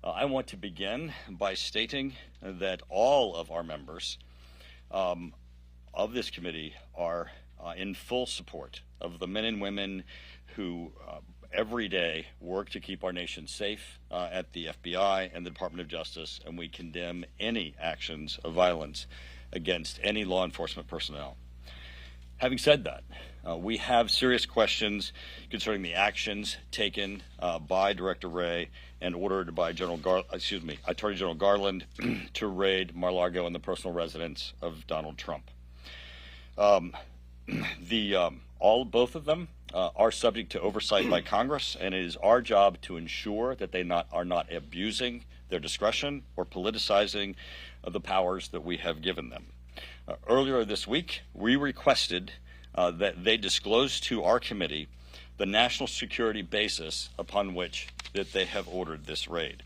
I want to begin by stating that all of our members of this committee are in full support of the men and women who every day work to keep our nation safe at the FBI and the Department of Justice, and we condemn any actions of violence against any law enforcement personnel. Having said that, we have serious questions concerning the actions taken by Director Wray and ordered by Attorney General Garland to raid Mar-a-Lago and the personal residence of Donald Trump. Both of them are subject to oversight by Congress, and it is our job to ensure that they are not abusing their discretion or politicizing the powers that we have given them. Earlier this week, we requested that they disclose to our committee the national security basis upon which that they have ordered this raid.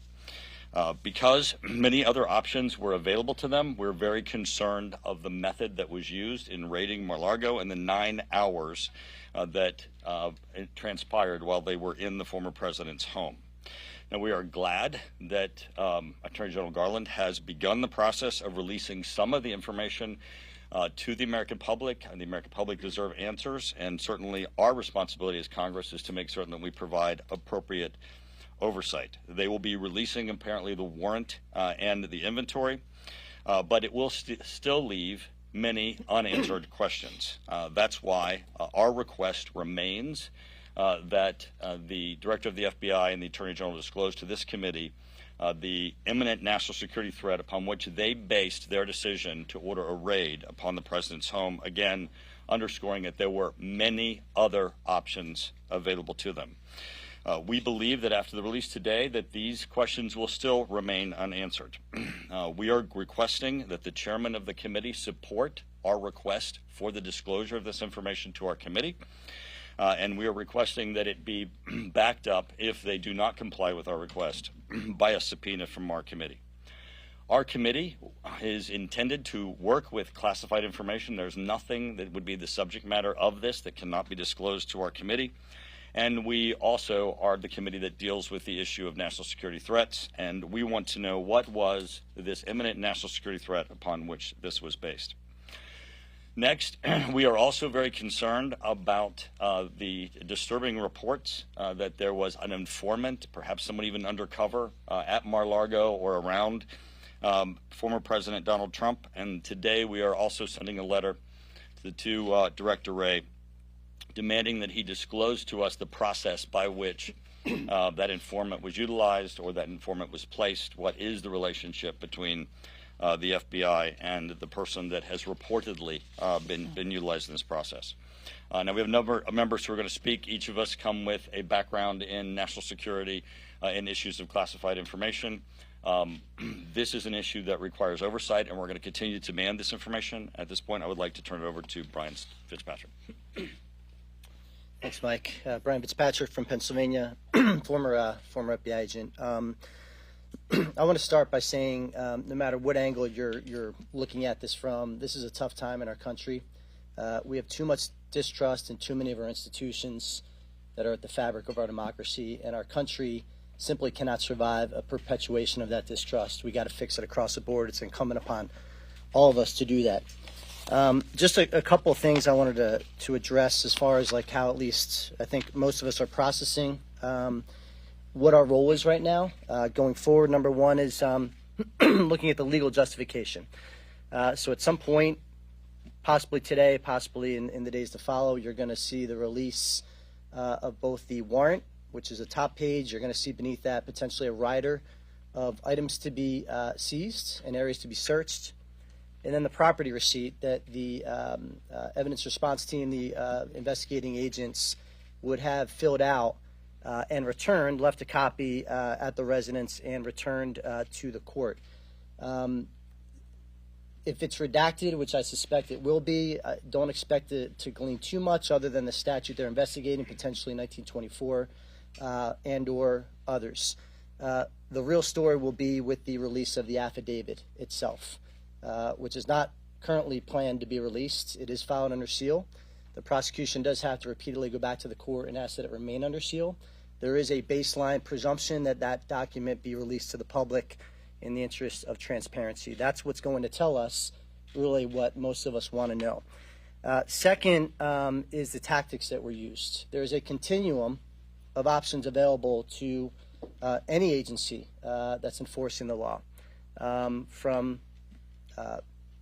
Because many other options were available to them, we're very concerned of the method that was used in raiding Mar-a-Lago and the 9 hours that transpired while they were in the former president's home. Now, we are glad that Attorney General Garland has begun the process of releasing some of the information to the American public, and the American public deserve answers, and certainly our responsibility as Congress is to make certain that we provide appropriate oversight. They will be releasing apparently the warrant and the inventory, but it will still leave many unanswered questions. That's why our request remains that the Director of the FBI and the Attorney General disclose to this committee the imminent national security threat upon which they based their decision to order a raid upon the president's home, again underscoring that there were many other options available to them. We believe that after the release today that these questions will still remain unanswered. We are requesting that the chairman of the committee support our request for the disclosure of this information to our committee. And we are requesting that it be backed up, if they do not comply with our request, by a subpoena from our committee. Our committee is intended to work with classified information. There's nothing that would be the subject matter of this that cannot be disclosed to our committee. And we also are the committee that deals with the issue of national security threats, and we want to know what was this imminent national security threat upon which this was based. Next, we are also very concerned about the disturbing reports that there was an informant, perhaps someone even undercover, at Mar-a-Lago or around former President Donald Trump. And today we are also sending a letter to Director Wray demanding that he disclose to us the process by which that informant was utilized or that informant was placed. What is the relationship between the FBI and the person that has reportedly been utilized in this process? Now, we have a number of members who are going to speak. Each of us come with a background in national security and issues of classified information. This is an issue that requires oversight, and we're going to continue to demand this information. At this point, I would like to turn it over to Brian Fitzpatrick. Thanks, Mike. Brian Fitzpatrick from Pennsylvania, former FBI agent. I want to start by saying, no matter what angle you're looking at this from, this is a tough time in our country. We have too much distrust in too many of our institutions that are at the fabric of our democracy, and our country simply cannot survive a perpetuation of that distrust. We got to fix it across the board. It's incumbent upon all of us to do that. Just a couple of things I wanted to address as far as like how at least I think most of us are processing what our role is right now going forward. Number one is looking at the legal justification. So at some point, possibly today, possibly in the days to follow, you're going to see the release of both the warrant, which is a top page. You're going to see beneath that potentially a rider of items to be seized and areas to be searched, and then the property receipt that the evidence response team, the investigating agents, would have filled out and returned, left a copy at the residence and returned to the court. If it's redacted, which I suspect it will be, don't expect it to glean too much other than the statute they're investigating, potentially 1924 and or others. The real story will be with the release of the affidavit itself, which is not currently planned to be released. It is filed under seal. The prosecution does have to repeatedly go back to the court and ask that it remain under seal. there is a baseline presumption that that document be released to the public in the interest of transparency. That's what's going to tell us really what most of us want to know. Second is the tactics that were used. There's a continuum of options available to any agency that's enforcing the law, from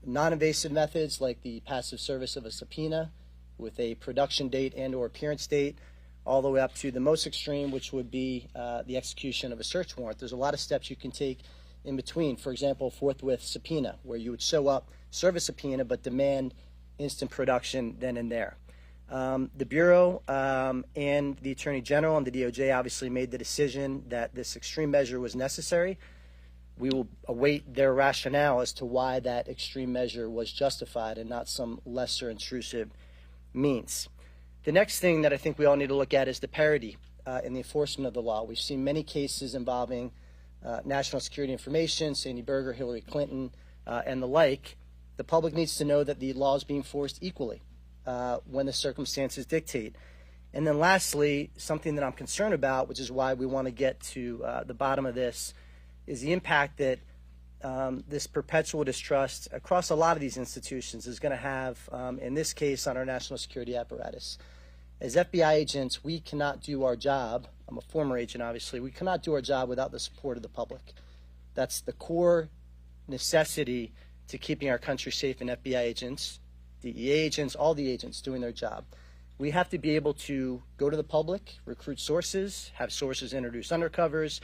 non-invasive methods like the passive service of a subpoena with a production date and or appearance date, all the way up to the most extreme, which would be the execution of a search warrant. There's a lot of steps you can take in between. For example, forthwith subpoena, where you would show up, serve a subpoena, but demand instant production then and there. The Bureau and the Attorney General and the DOJ obviously made the decision that this extreme measure was necessary. We will await their rationale as to why that extreme measure was justified and not some lesser intrusive means. The next thing that I think we all need to look at is the parity in the enforcement of the law. We've seen many cases involving national security information, Sandy Berger, Hillary Clinton, and the like. The public needs to know that the law is being enforced equally when the circumstances dictate. And then lastly, something that I'm concerned about, which is why we want to get to the bottom of this, is the impact that this perpetual distrust across a lot of these institutions is going to have, in this case, on our national security apparatus. As FBI agents, we cannot do our job. I'm a former agent, obviously. We cannot do our job without the support of the public. That's the core necessity to keeping our country safe, and FBI agents, DEA agents, all the agents doing their job. We have to be able to go to the public, recruit sources, have sources introduce undercovers.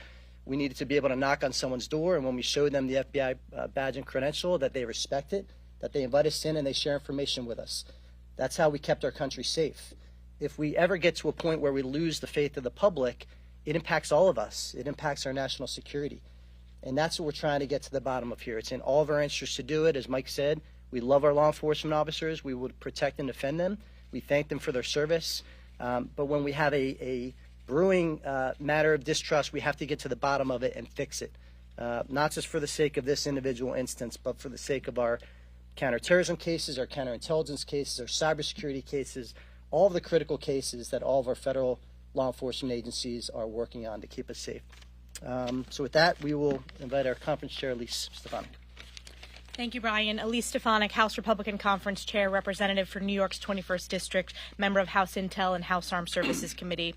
We needed to be able to knock on someone's door, and when we show them the FBI badge and credential, that they respect it, that they invite us in and they share information with us. That's how we kept our country safe. If we ever get to a point where we lose the faith of the public, it impacts all of us. It impacts our national security. And that's what we're trying to get to the bottom of here. It's in all of our interests to do it. As Mike said, we love our law enforcement officers. We would protect and defend them. We thank them for their service. But when we have a brewing matter of distrust, we have to get to the bottom of it and fix it. Not just for the sake of this individual instance, but for the sake of our counterterrorism cases, our counterintelligence cases, our cybersecurity cases, all of the critical cases that all of our federal law enforcement agencies are working on to keep us safe. So with that, we will invite our conference chair, Elise Stefanik. Thank you, Brian. Elise Stefanik, House Republican Conference Chair, Representative for New York's 21st District, member of House Intel and House Armed Services Committee.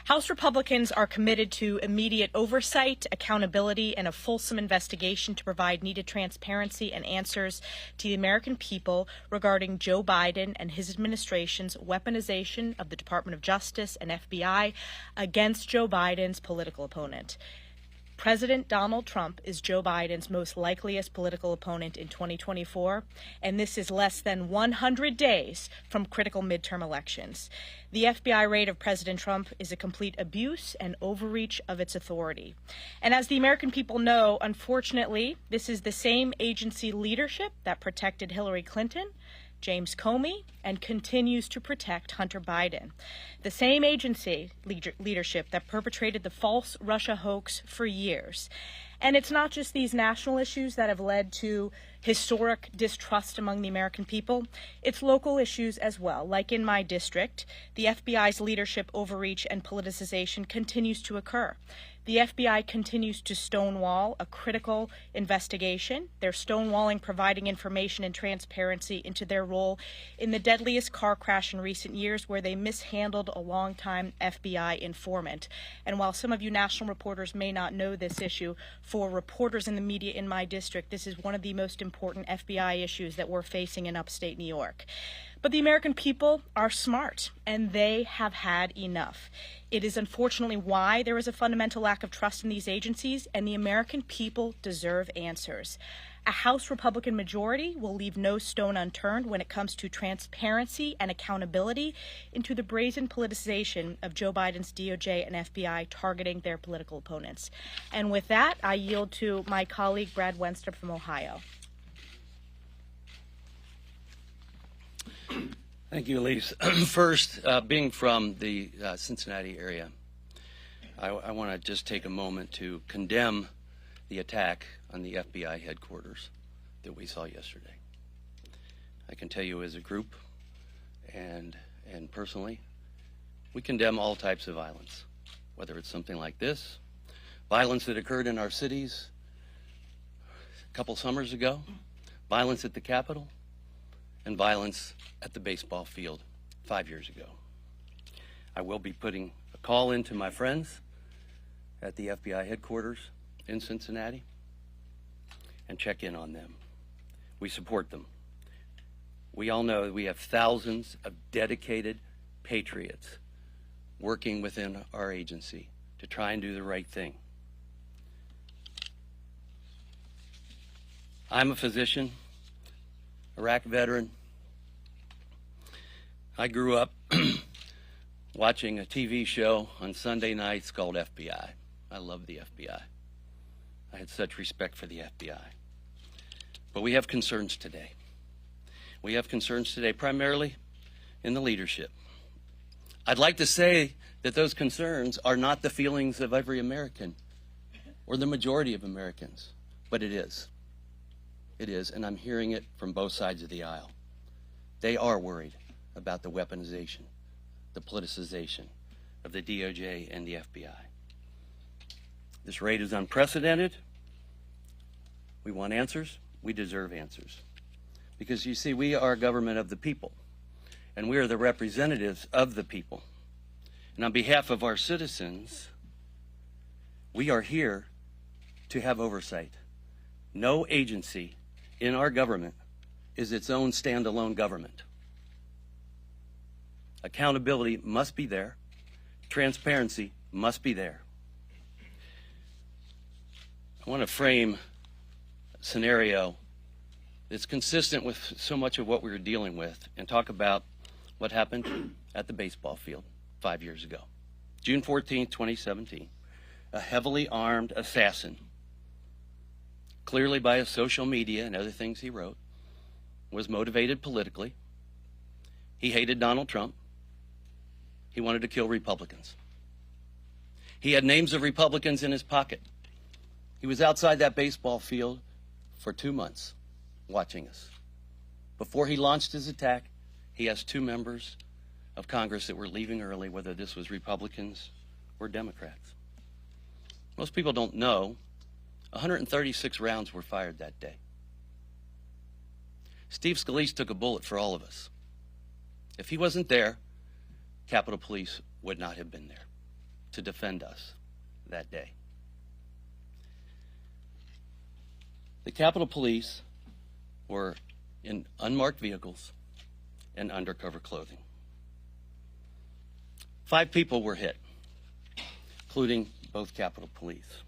House Republicans are committed to immediate oversight, accountability, and a fulsome investigation to provide needed transparency and answers to the American people regarding Joe Biden and his administration's weaponization of the Department of Justice and FBI against Joe Biden's political opponent. President Donald Trump is Joe Biden's most likeliest political opponent in 2024, and this is less than 100 days from critical midterm elections. The FBI raid of President Trump is a complete abuse and overreach of its authority. And as the American people know, unfortunately, this is the same agency leadership that protected Hillary Clinton, James Comey, and continues to protect Hunter Biden. The same agency leadership that perpetrated the false Russia hoax for years. And it's not just these national issues that have led to historic distrust among the American people. It's local issues as well. Like in my district, the FBI's leadership overreach and politicization continues to occur. The FBI continues to stonewall a critical investigation. They're stonewalling providing information and transparency into their role in the deadliest car crash in recent years, where they mishandled a longtime FBI informant. And while some of you national reporters may not know this issue, for reporters in the media in my district, this is one of the most important FBI issues that we're facing in upstate New York. But the American people are smart, and they have had enough. It is unfortunately why there is a fundamental lack of trust in these agencies, and the American people deserve answers. A House Republican majority will leave no stone unturned when it comes to transparency and accountability into the brazen politicization of Joe Biden's DOJ and FBI targeting their political opponents. And with that, I yield to my colleague, Brad Wenstrup from Ohio. Thank you, Elise. First, being from the Cincinnati area, I want to just take a moment to condemn the attack on the FBI headquarters that we saw yesterday. I can tell you as a group and personally, we condemn all types of violence, whether it's something like this, violence that occurred in our cities a couple summers ago, violence at the Capitol, and violence at the baseball field 5 years ago. I will be putting a call into my friends at the FBI headquarters in Cincinnati and check in on them. We support them. We all know that we have thousands of dedicated patriots working within our agency to try and do the right thing. I'm a physician, Iraq veteran. I grew up watching a TV show on Sunday nights called FBI. I love the FBI. I had such respect for the FBI. But we have concerns today. We have concerns today primarily in the leadership. I'd like to say that those concerns are not the feelings of every American or the majority of Americans, but it is. It is, and I'm hearing it from both sides of the aisle. They are worried about the weaponization, the politicization of the DOJ and the FBI. This raid is unprecedented. We want answers. We deserve answers. Because you see, we are a government of the people, and we are the representatives of the people. And on behalf of our citizens, we are here to have oversight. No agency in our government is its own standalone government. Accountability must be there. Transparency must be there. I want to frame a scenario that's consistent with so much of what we were dealing with and talk about what happened at the baseball field 5 years ago. June 14, 2017, a heavily armed assassin, clearly by his social media and other things he wrote, was motivated politically. He hated Donald Trump. He wanted to kill Republicans. He had names of Republicans in his pocket. He was outside that baseball field for 2 months watching us. Before he launched his attack, he asked 2 members of Congress that were leaving early whether this was Republicans or Democrats. Most people don't know 136 rounds were fired that day. Steve Scalise took a bullet for all of us. If he wasn't there, Capitol Police would not have been there to defend us that day. The Capitol Police were in unmarked vehicles and undercover clothing. 5 people were hit, including both Capitol Police.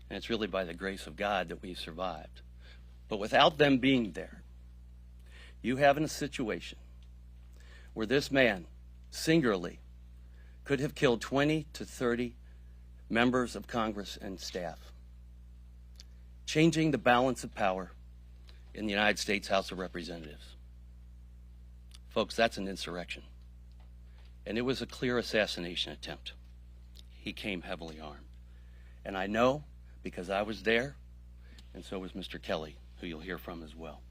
And it's really by the grace of God that we survived. But without them being there, you have in a situation where this man singularly could have killed 20 to 30 members of Congress and staff, changing the balance of power in the United States House of Representatives. Folks, that's an insurrection. And it was a clear assassination attempt. He came heavily armed. And I know, because I was there, and so was Mr. Kelly, who you'll hear from as well.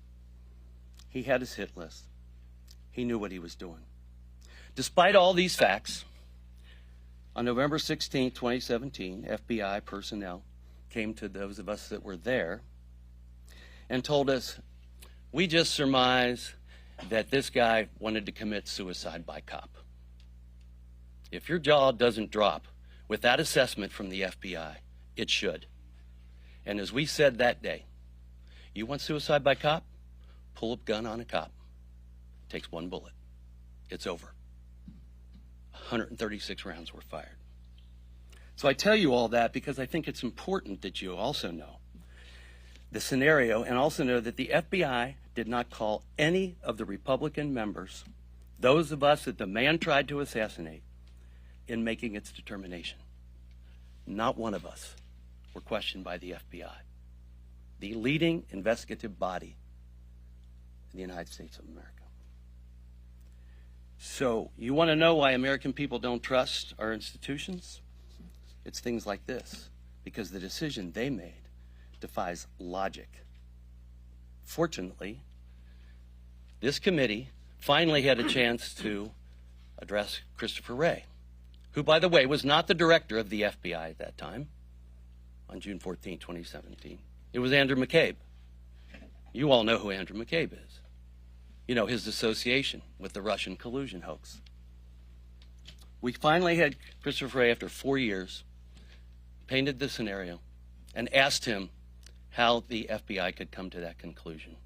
He had his hit list. He knew what he was doing. Despite all these facts, on November 16, 2017, FBI personnel came to those of us that were there and told us, we just surmise that this guy wanted to commit suicide by cop. If your jaw doesn't drop with that assessment from the FBI, it should. And as we said that day, you want suicide by cop? Pull a gun on a cop. It takes 1 bullet. It's over. 136 rounds were fired. So I tell you all that because I think it's important that you also know the scenario and also know that the FBI did not call any of the Republican members, those of us that the man tried to assassinate, in making its determination. Not one of us were questioned by the FBI, the leading investigative body in the United States of America. So you want to know why American people don't trust our institutions? It's things like this, because the decision they made defies logic. Fortunately, this committee finally had a chance to address Christopher Wray, who, by the way, was not the director of the FBI at that time, on June 14, 2017. It was Andrew McCabe. You all know who Andrew McCabe is. You know his association with the Russian collusion hoax. We finally had Christopher Wray, after 4 years, painted the scenario and asked him how the FBI could come to that conclusion.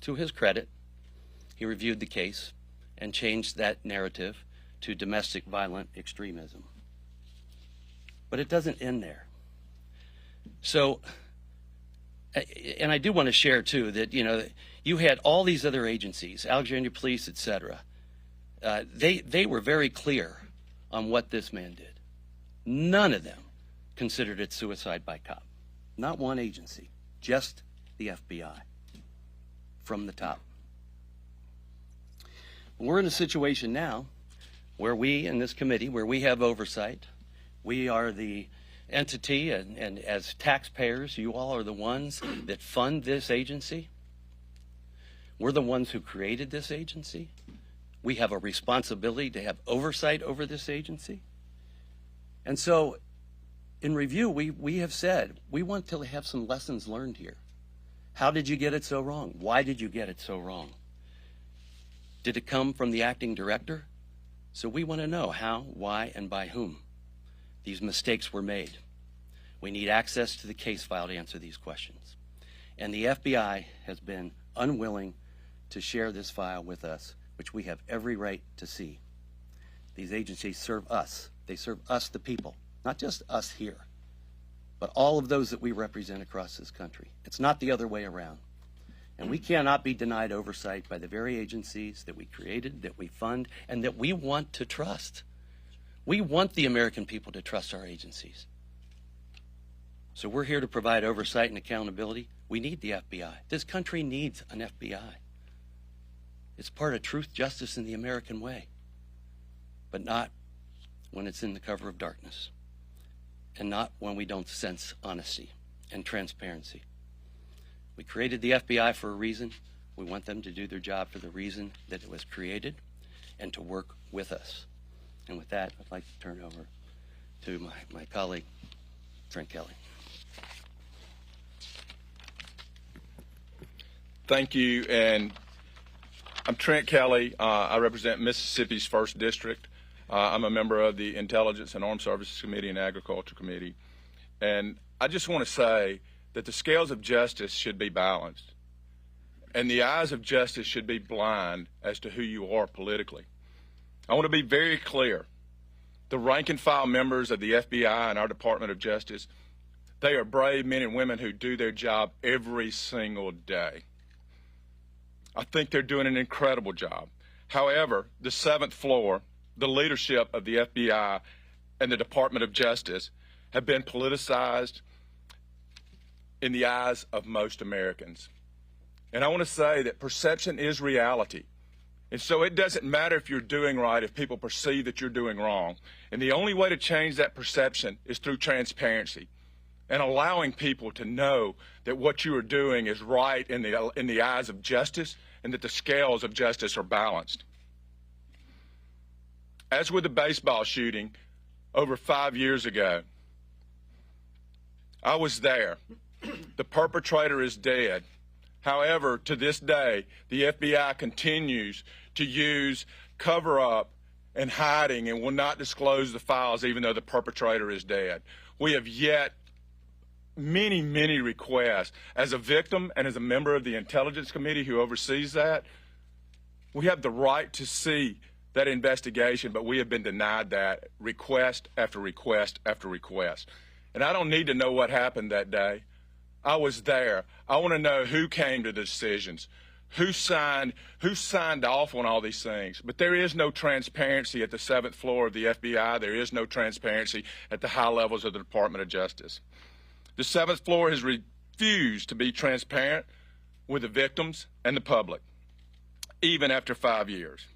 To his credit, he reviewed the case and changed that narrative to domestic violent extremism. But it doesn't end there. So, and I do want to share too that, you know, you had all these other agencies, Alexandria Police, etc. They were very clear on what this man did. None of them considered it suicide by cop. Not one agency, just the FBI from the top. We're in a situation now where we in this committee, where we have oversight, we are the entity, and as taxpayers, you all are the ones that fund this agency. We're the ones who created this agency. We have a responsibility to have oversight over this agency. And so, in review, we have said, we want to have some lessons learned here. How did you get it so wrong? Why did you get it so wrong? Did it come from the acting director? So we want to know how, why, and by whom these mistakes were made. We need access to the case file to answer these questions. And the FBI has been unwilling to share this file with us, which we have every right to see. These agencies serve us. They serve us, the people, not just us here, but all of those that we represent across this country. It's not the other way around. And we cannot be denied oversight by the very agencies that we created, that we fund, and that we want to trust. We want the American people to trust our agencies. So we're here to provide oversight and accountability. We need the FBI. This country needs an FBI. It's part of truth, justice, and the American way, but not when it's in the cover of darkness, and not when we don't sense honesty and transparency. We created the FBI for a reason. We want them to do their job for the reason that it was created and to work with us. And with that, I'd like to turn it over to my colleague, Trent Kelly. Thank you. And I'm Trent Kelly. I represent Mississippi's 1st District. I'm a member of the Intelligence and Armed Services Committee and Agriculture Committee. And I just want to say that the scales of justice should be balanced, and the eyes of justice should be blind as to who you are politically. I want to be very clear. The rank and file members of the FBI and our Department of Justice, they are brave men and women who do their job every single day. I think they're doing an incredible job. However, the 7th floor, the leadership of the FBI and the Department of Justice have been politicized in the eyes of most Americans. And I want to say that perception is reality. And so it doesn't matter if you're doing right if people perceive that you're doing wrong. And the only way to change that perception is through transparency and allowing people to know that what you are doing is right in the eyes of justice and that the scales of justice are balanced. As with the baseball shooting over 5 years ago, I was there. The perpetrator is dead. However, to this day, the FBI continues to use cover-up and hiding and will not disclose the files even though the perpetrator is dead. We have yet many, many requests. As a victim and as a member of the Intelligence Committee who oversees that, we have the right to see that investigation, but we have been denied that request after request after request. And I don't need to know what happened that day. I was there. I want to know who came to the decisions, who signed off on all these things. But there is no transparency at the 7th floor of the FBI. There is no transparency at the high levels of the Department of Justice. The 7th floor has refused to be transparent with the victims and the public, even after 5 years.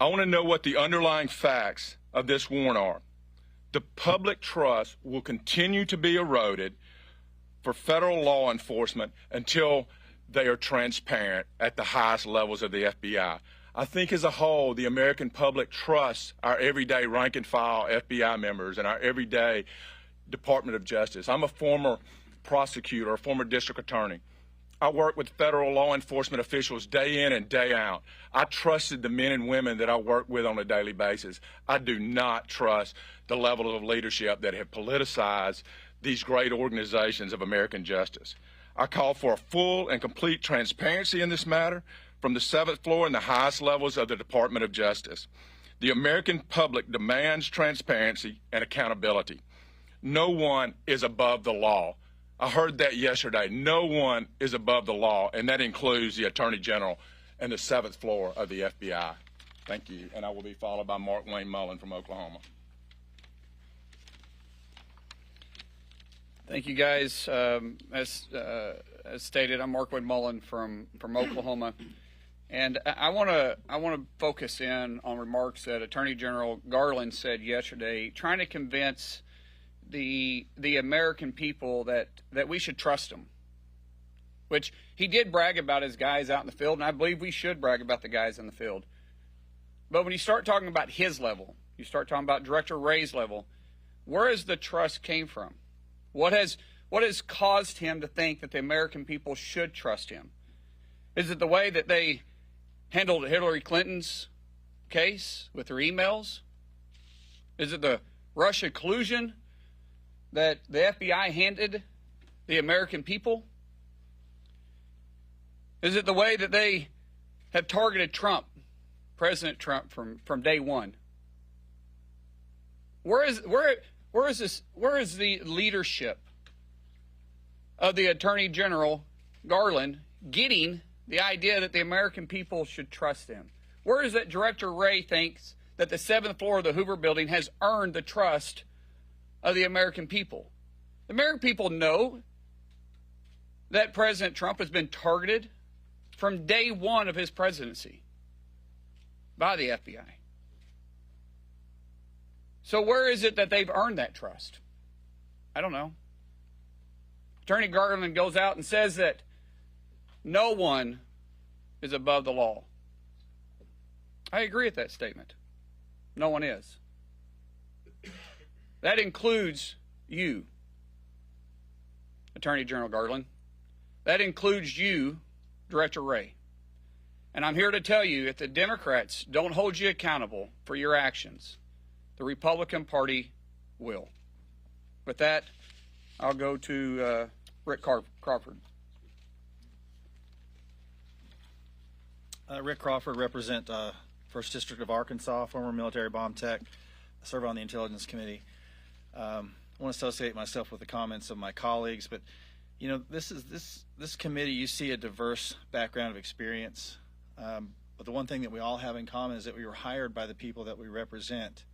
I want to know what the underlying facts of this warrant are. The public trust will continue to be eroded for federal law enforcement until they are transparent at the highest levels of the FBI. I think as a whole, the American public trusts our everyday rank and file FBI members and our everyday Department of Justice. I'm a former prosecutor, a former district attorney. I work with federal law enforcement officials day in and day out. I trusted the men and women that I work with on a daily basis. I do not trust the levels of leadership that have politicized these great organizations of American justice. I call for a full and complete transparency in this matter from the 7th floor and the highest levels of the Department of Justice. The American public demands transparency and accountability. No one is above the law. I heard that yesterday. No one is above the law, and that includes the Attorney General and the 7th floor of the FBI. Thank you, and I will be followed by Mark Wayne Mullen from Oklahoma. Thank you, guys. As stated, I'm Mark Wayne Mullen from Oklahoma, and I want to focus in on remarks that Attorney General Garland said yesterday, trying to convince the American people that we should trust him, which he did brag about his guys out in the field, and I believe we should brag about the guys in the field. But when you start talking about his level, you start talking about Director Wray's level, where has the trust came from? What has caused him to think that the American people should trust him? Is it the way that they handled Hillary Clinton's case with her emails? Is it the Russia collusion that the FBI handed the American people? Is it the way that they have targeted Trump, President Trump, from day one? Where is the leadership of the Attorney General Garland getting the idea that the American people should trust him? Where is that Director Wray thinks that the 7th floor of the Hoover Building has earned the trust of the American people? The American people know that President Trump has been targeted from day one of his presidency by the FBI. So where is it that they've earned that trust? I don't know. Attorney Garland goes out and says that no one is above the law. I agree with that statement. No one is. That includes you, Attorney General Garland. That includes you, Director Wray. And I'm here to tell you, if the Democrats don't hold you accountable for your actions, the Republican Party will. With that, I'll go to Rick Crawford. Rick Crawford, represent 1st District of Arkansas, former military bomb tech, serve on the Intelligence Committee. I want to associate myself with the comments of my colleagues, but you know, this committee, you see a diverse background of experience, but the one thing that we all have in common is that we were hired by the people that we represent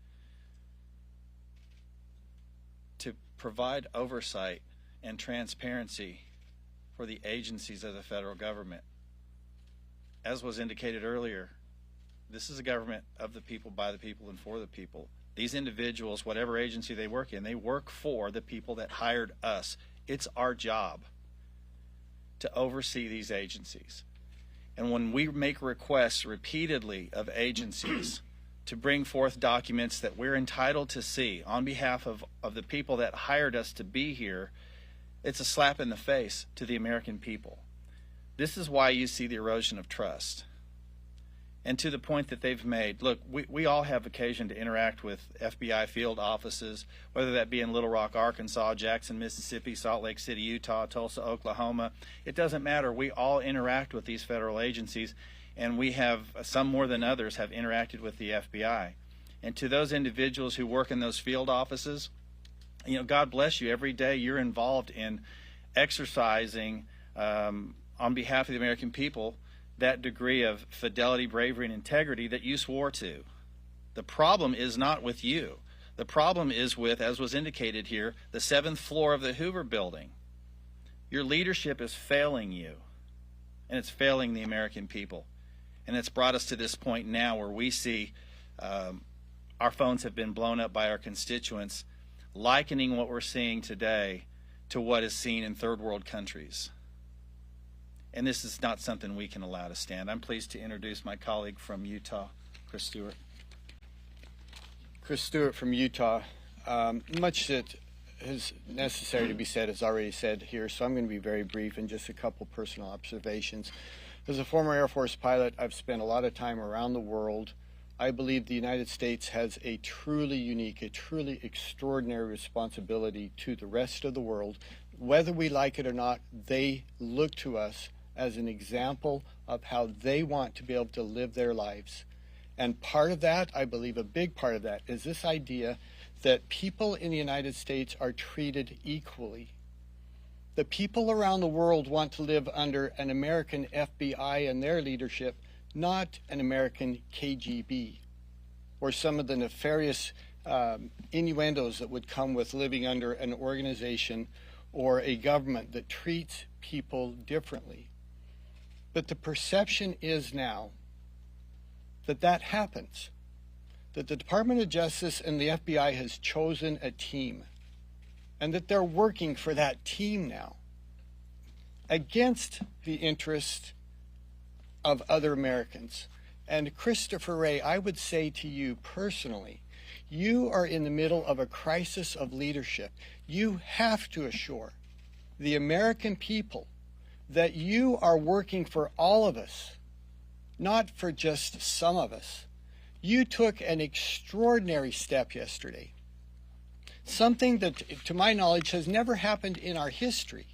to provide oversight and transparency for the agencies of the federal government. As was indicated earlier, this is a government of the people, by the people, and for the people. These individuals, whatever agency they work in, they work for the people that hired us. It's our job to oversee these agencies. And when we make requests repeatedly of agencies to bring forth documents that we're entitled to see on behalf of the people that hired us to be here, it's a slap in the face to the American people. This is why you see the erosion of trust. And to the point that they've made, look, we all have occasion to interact with FBI field offices, whether that be in Little Rock, Arkansas, Jackson, Mississippi, Salt Lake City, Utah, Tulsa, Oklahoma. It doesn't matter. We all interact with these federal agencies, and we have, some more than others, have interacted with the FBI. And to those individuals who work in those field offices, you know, God bless you. Every day you're involved in exercising on behalf of the American people that degree of fidelity, bravery, and integrity that you swore to. The problem is not with you. The problem is with, as was indicated here, the 7th floor of the Hoover Building. Your leadership is failing you, and it's failing the American people. And it's brought us to this point now where we see our phones have been blown up by our constituents, likening what we're seeing today to what is seen in third world countries. and this is not something we can allow to stand. I'm pleased to introduce my colleague from Utah, Chris Stewart. Chris Stewart from Utah. Much that is necessary to be said is already said here, so I'm going to be very brief and just a couple personal observations. As a former Air Force pilot, I've spent a lot of time around the world. I believe the United States has a truly unique, a truly extraordinary responsibility to the rest of the world. Whether we like it or not, they look to us as an example of how they want to be able to live their lives. And part of that, I believe a big part of that, is this idea that people in the United States are treated equally. The people around the world want to live under an American FBI and their leadership, not an American KGB, or some of the nefarious innuendos that would come with living under an organization or a government that treats people differently. But the perception is now that that happens, that the Department of Justice and the FBI has chosen a team, and that they're working for that team now against the interest of other Americans. And Christopher Wray, I would say to you personally, you are in the middle of a crisis of leadership. You have to assure the American people that you are working for all of us, not for just some of us. You took an extraordinary step yesterday, something that, to my knowledge, has never happened in our history.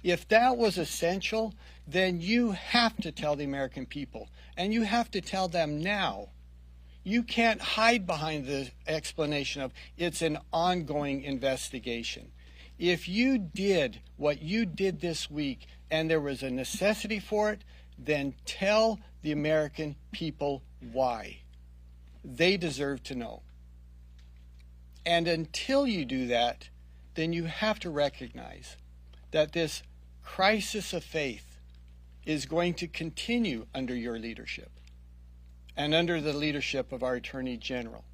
If that was essential, then you have to tell the American people, and you have to tell them now. You can't hide behind the explanation of it's an ongoing investigation. If you did what you did this week and there was a necessity for it, then tell the American people why. They deserve to know. And until you do that, then you have to recognize that this crisis of faith is going to continue under your leadership and under the leadership of our Attorney General.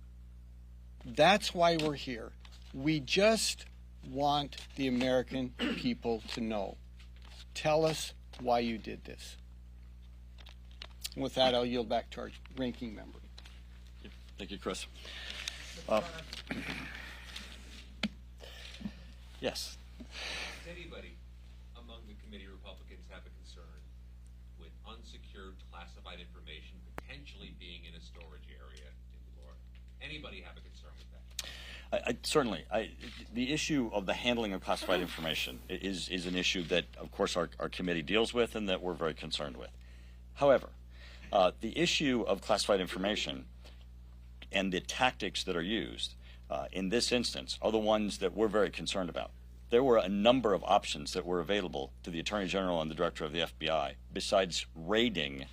That's why we're here. We just want the American people to know. Tell us why you did this. And with that, I'll yield back to our ranking member. Thank you, Chris. Yes. Does anybody among the committee Republicans have a concern with unsecured classified information potentially being in a storage area in Florida? Anybody have a concern with that? Certainly. The issue of the handling of classified information is an issue that, of course, our committee deals with and that we're very concerned with. However, the issue of classified information and the tactics that are used in this instance are the ones that we're very concerned about. There were a number of options that were available to the Attorney General and the Director of the FBI besides raiding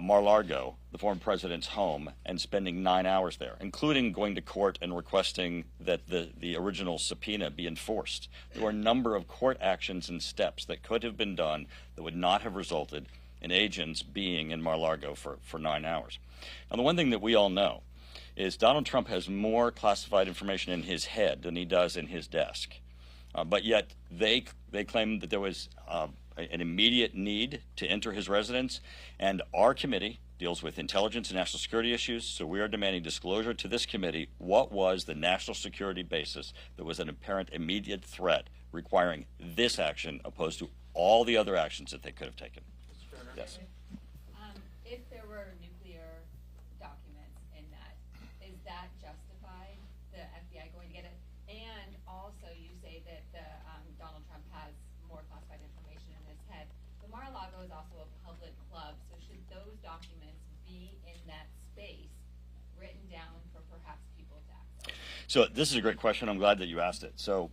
Mar-a-Lago, the former president's home, and spending 9 hours there, including going to court and requesting that the original subpoena be enforced. There were a number of court actions and steps that could have been done that would not have resulted in agents being in Mar-a-Lago for 9 hours. Now, the one thing that we all know is Donald Trump has more classified information in his head than he does in his desk. But yet they claim that there was an immediate need to enter his residence, and our committee deals with intelligence and national security issues, so we are demanding disclosure to this committee what was the national security basis that was an apparent immediate threat requiring this action opposed to all the other actions that they could have taken. Yes. If there were nuclear documents in that, is that justified, the FBI going to get it? And also you say that Donald Trump has more classified information in his head. The Mar-a-Lago is also a public club, so should those documents be in that space written down for perhaps people to access? So this is a great question. I'm glad that you asked it. So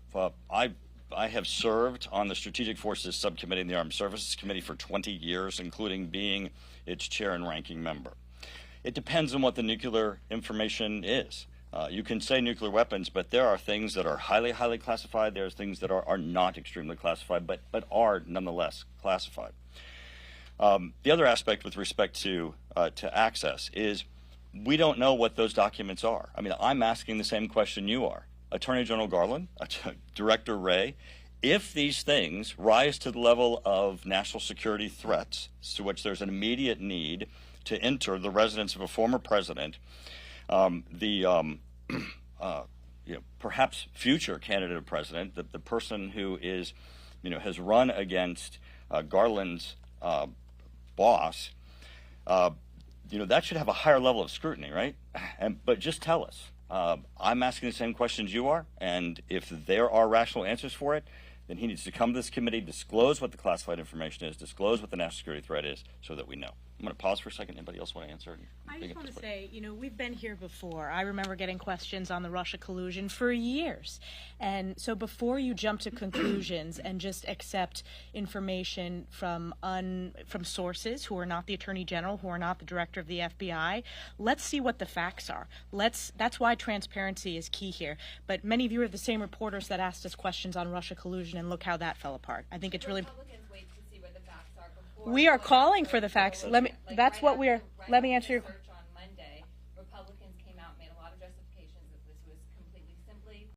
I have served on the Strategic Forces Subcommittee in the Armed Services Committee for 20 years, including being its chair and ranking member. It depends on what the nuclear information is. You can say nuclear weapons, but there are things that are highly, highly classified. There's things that are not extremely classified, but are nonetheless classified. The other aspect with respect to access is we don't know what those documents are. I mean, I'm asking the same question you are. Attorney General Garland, Director Wray, If these things rise to the level of national security threats, to which there's an immediate need to enter the residence of a former president, perhaps future candidate of president, the person who is, has run against Garland's boss, that should have a higher level of scrutiny, right? But just tell us. I'm asking the same questions you are, and if there are rational answers for it, then he needs to come to this committee, disclose what the classified information is, disclose what the national security threat is, so that we know. I'm going to pause for a second. Anybody else want to answer? I just want to say, we've been here before. I remember getting questions on the Russia collusion for years. And so before you jump to conclusions and just accept information from sources who are not the Attorney General, who are not the Director of the FBI, let's see what the facts are. That's why transparency is key here. But many of you are the same reporters that asked us questions on Russia collusion, and look how that fell apart. I think it's really... We are calling for the facts. Let me answer your... Search on Monday, Republicans came out and made a lot of justifications that this was completely simply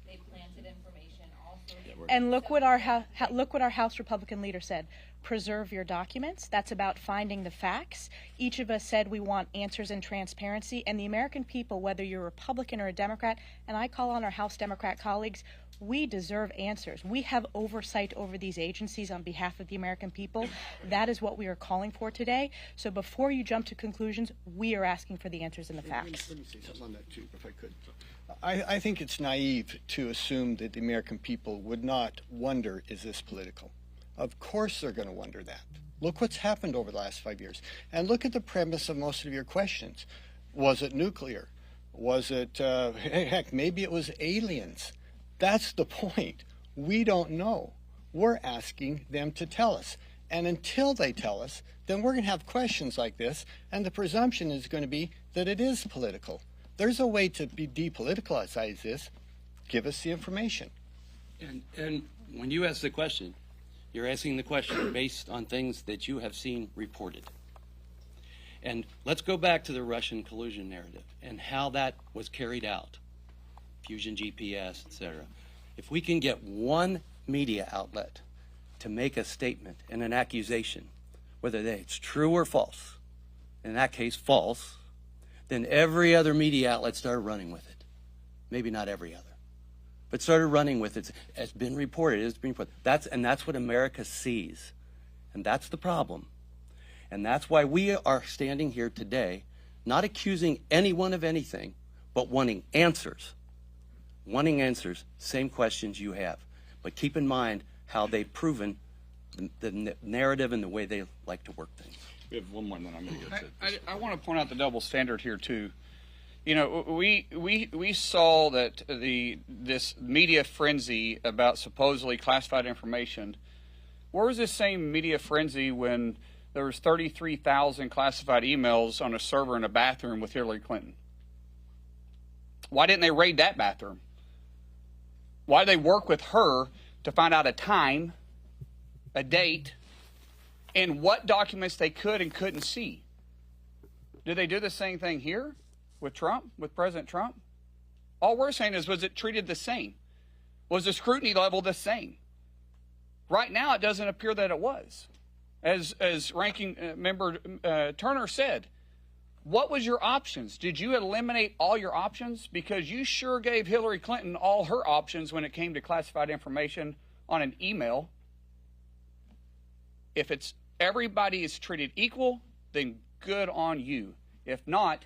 they planted information also. And look what our House Republican leader said. Preserve your documents. That's about finding the facts. Each of us said we want answers and transparency, and the American people, whether you're a Republican or a Democrat, and I call on our House Democrat colleagues, we deserve answers. We have oversight over these agencies on behalf of the American people. That is what we are calling for today. So before you jump to conclusions, we are asking for the answers and the facts. Let me say something on that too, if I could. I think it's naive to assume that the American people would not wonder, is this political? Of course they're going to wonder that. Look what's happened over the last 5 years. And look at the premise of most of your questions. Was it nuclear? Was it, heck, maybe it was aliens. That's the point. We don't know. We're asking them to tell us. And until they tell us, then we're going to have questions like this, and the presumption is going to be that it is political. There's a way to depoliticize this. Give us the information. And when you ask the question, you're asking the question based on things that you have seen reported. And let's go back to the Russian collusion narrative and how that was carried out. Fusion GPS, etc. If we can get one media outlet to make a statement and an accusation, whether it's true or false, in that case false, then every other media outlet started running with it. Maybe not every other, but started running with it. It's been reported. It's been reported. That's what America sees, and that's the problem. And that's why we are standing here today, not accusing anyone of anything, but wanting answers. Wanting answers, same questions you have. But keep in mind how they've proven the narrative and the way they like to work things. We have one more, and then I'm going to get to I want to point out the double standard here, too. We saw that this media frenzy about supposedly classified information. Where was this same media frenzy when there was 33,000 classified emails on a server in a bathroom with Hillary Clinton? Why didn't they raid that bathroom? Why did they work with her to find out a time, a date, and what documents they could and couldn't see? Did they do the same thing here with Trump, with President Trump? All we're saying is, was it treated the same? Was the scrutiny level the same? Right now, it doesn't appear that it was. As Ranking Member Turner said, what was your options? Did you eliminate all your options? Because you sure gave Hillary Clinton all her options when it came to classified information on an email. If it's everybody is treated equal, then good on you. If not,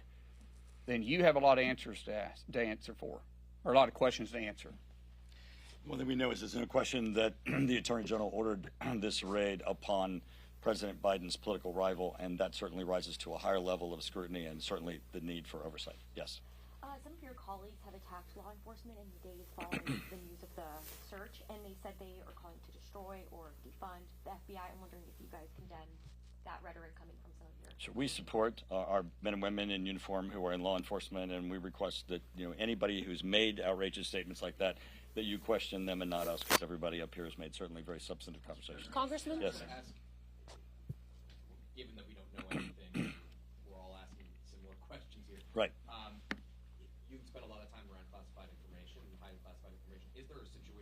then you have a lot of answers to answer for, or a lot of questions to answer. One thing we know is there's no question that the Attorney General ordered this raid upon President Biden's political rival, and that certainly rises to a higher level of scrutiny and certainly the need for oversight. Yes? Some of your colleagues have attacked law enforcement in the days following the news of the search, and they said they are calling to destroy or defund the FBI. I'm wondering if you guys condemn that rhetoric coming from some of your... So we support our men and women in uniform who are in law enforcement, and we request that anybody who's made outrageous statements like that you question them and not us, because everybody up here has made certainly very substantive conversations. Congressman? Yes. Given that we don't know anything, we're all asking similar questions here. Right. You've spent a lot of time around classified information and hiding classified information. Is there a situation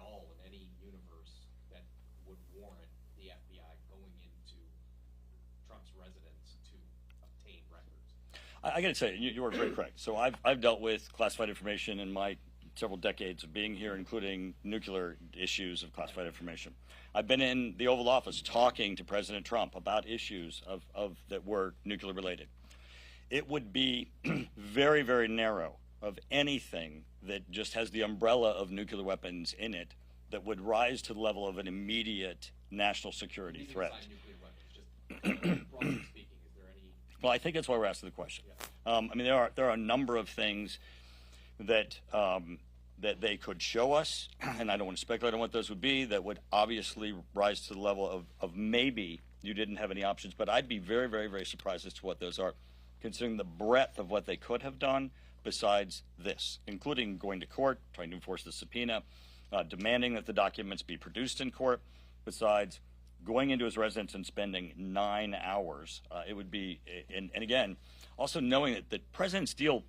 all in any universe that would warrant the FBI going into Trump's residence to obtain records? I got to say, you are very correct. So I've dealt with classified information in my several decades of being here, including nuclear issues of classified information. I've been in the Oval Office talking to President Trump about issues of that were nuclear related. It would be very, very narrow of anything that just has the umbrella of nuclear weapons in it that would rise to the level of an immediate national security threat. Nuclear weapons, just broadly speaking, is there any? Well, I think that's why we're asking the question. I mean, there are a number of things that that they could show us, and I don't want to speculate on what those would be, that would obviously rise to the level of maybe you didn't have any options, but I'd be very, very, very surprised as to what those are, considering the breadth of what they could have done besides this, including going to court, trying to enforce the subpoena, demanding that the documents be produced in court, besides going into his residence and spending 9 hours. It would be, and again, also knowing that the president's deal,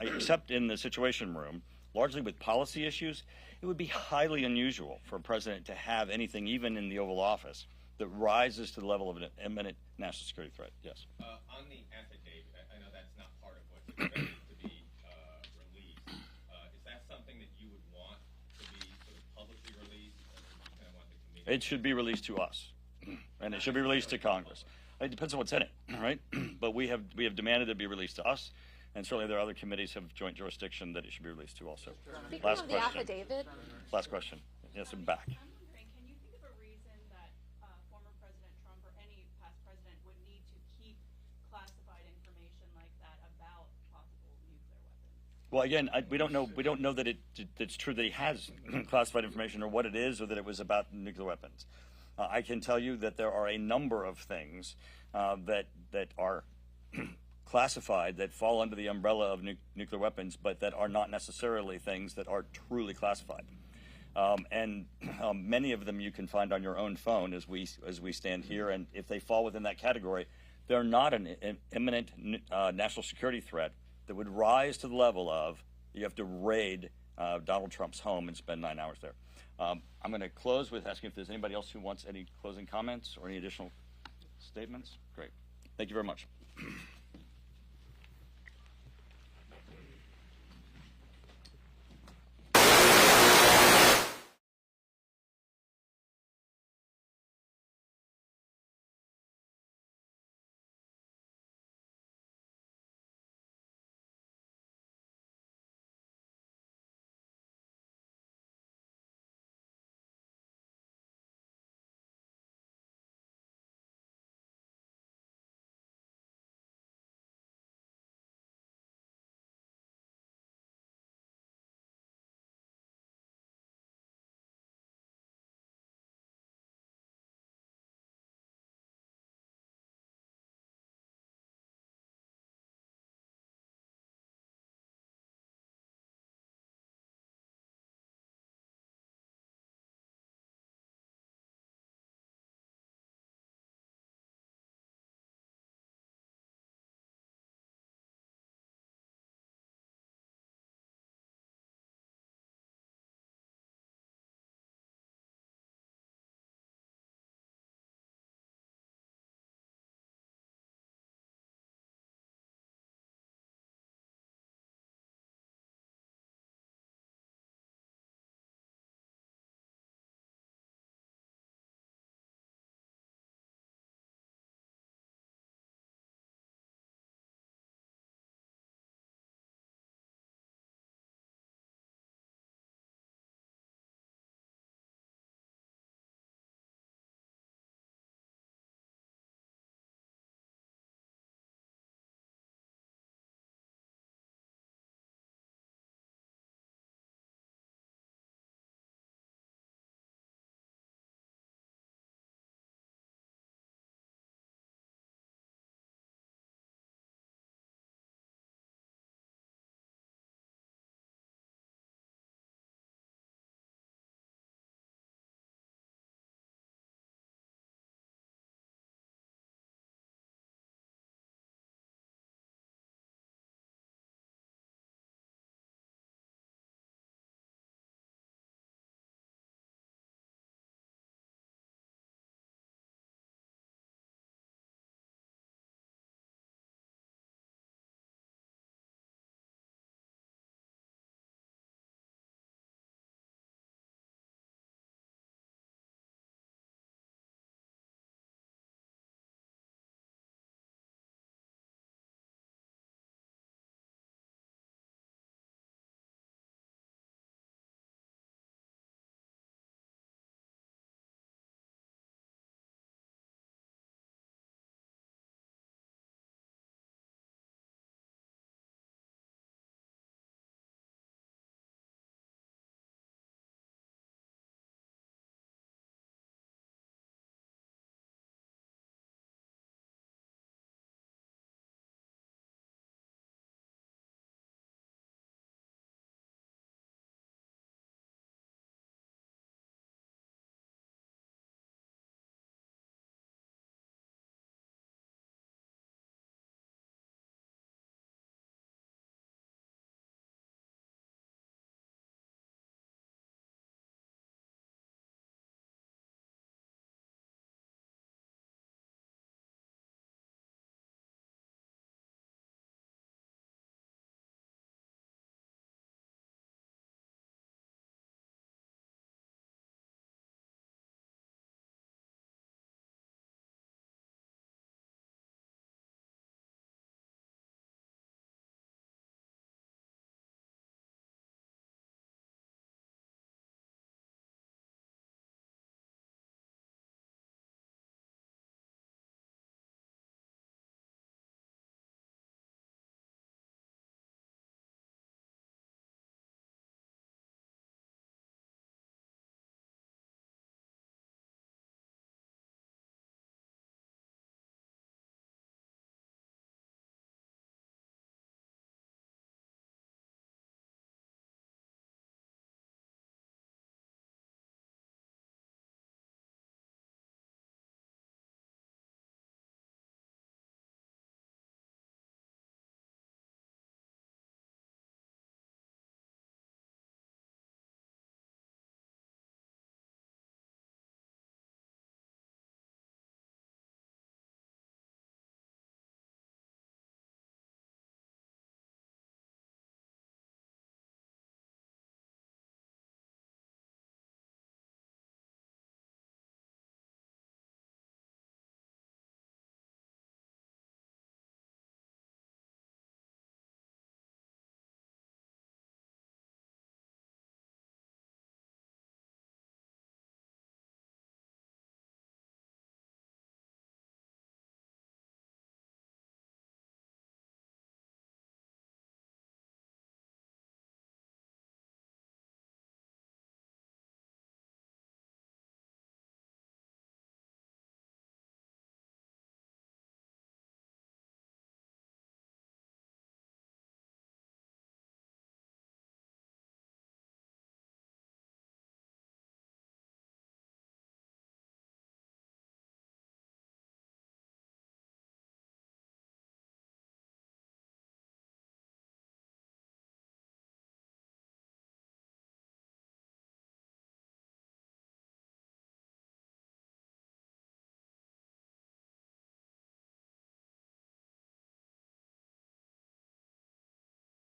except in the Situation Room, largely with policy issues, it would be highly unusual for a president to have anything, even in the Oval Office, that rises to the level of an imminent national security threat. Yes. On the affidavit, I know that's not part of what's expected to be released. Is that something that you would want to be sort of publicly released, or do you kind of want the committee? It should be released to us, and it should be released to Congress. It depends on what's in it, right? But we have demanded it be released to us, and certainly there are other committees of joint jurisdiction that it should be released to also. Speaking Last of the question. affidavit, Last question. Yes, I'm back. I'm wondering, can you think of a reason that former President Trump or any past president would need to keep classified information like that about possible nuclear weapons? Well, again, we don't know. We don't know that it's true that he has classified information, or what it is, or that it was about nuclear weapons. I can tell you that there are a number of things that are classified that fall under the umbrella of nuclear weapons, but that are not necessarily things that are truly classified. And many of them you can find on your own phone as we stand here. And if they fall within that category, they're not an imminent national security threat that would rise to the level of you have to raid Donald Trump's home and spend 9 hours there. I'm going to close with asking if there's anybody else who wants any closing comments or any additional statements. Great. Thank you very much.